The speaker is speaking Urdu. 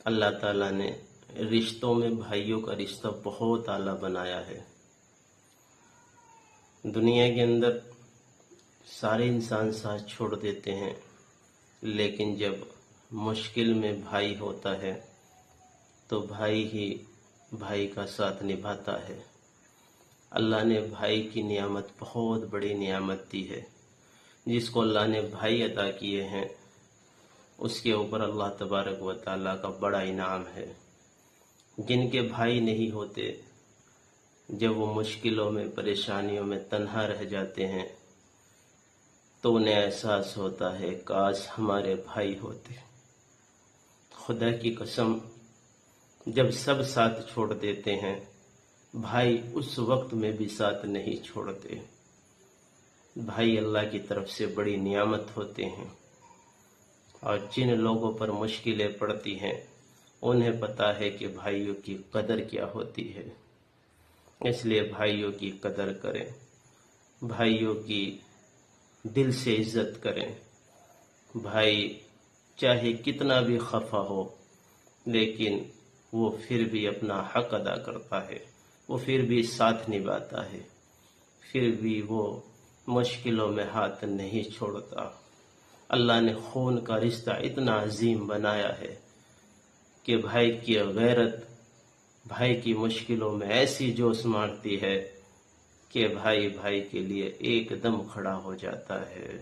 اللہ تعالیٰ نے رشتوں میں بھائیوں کا رشتہ بہت اعلیٰ بنایا ہے۔ دنیا کے اندر سارے انسان ساتھ چھوڑ دیتے ہیں، لیکن جب مشکل میں بھائی ہوتا ہے تو بھائی ہی بھائی کا ساتھ نبھاتا ہے۔ اللہ نے بھائی کی نعمت بہت بڑی نعمت دی ہے۔ جس کو اللہ نے بھائی عطا کیے ہیں اس کے اوپر اللہ تبارک و تعالیٰ کا بڑا انعام ہے۔ جن کے بھائی نہیں ہوتے، جب وہ مشکلوں میں پریشانیوں میں تنہا رہ جاتے ہیں تو انہیں احساس ہوتا ہے کاش ہمارے بھائی ہوتے۔ خدا کی قسم، جب سب ساتھ چھوڑ دیتے ہیں، بھائی اس وقت میں بھی ساتھ نہیں چھوڑتے۔ بھائی اللہ کی طرف سے بڑی نعمت ہوتے ہیں، اور جن لوگوں پر مشکلیں پڑتی ہیں انہیں پتہ ہے کہ بھائیوں کی قدر کیا ہوتی ہے۔ اس لیے بھائیوں کی قدر کریں، بھائیوں کی دل سے عزت کریں۔ بھائی چاہے کتنا بھی خفا ہو، لیکن وہ پھر بھی اپنا حق ادا کرتا ہے، وہ پھر بھی ساتھ نبھاتا ہے، پھر بھی وہ مشکلوں میں ہاتھ نہیں چھوڑتا۔ اللہ نے خون کا رشتہ اتنا عظیم بنایا ہے کہ بھائی کی غیرت بھائی کی مشکلوں میں ایسی جوش مارتی ہے کہ بھائی بھائی کے لیے ایک دم کھڑا ہو جاتا ہے۔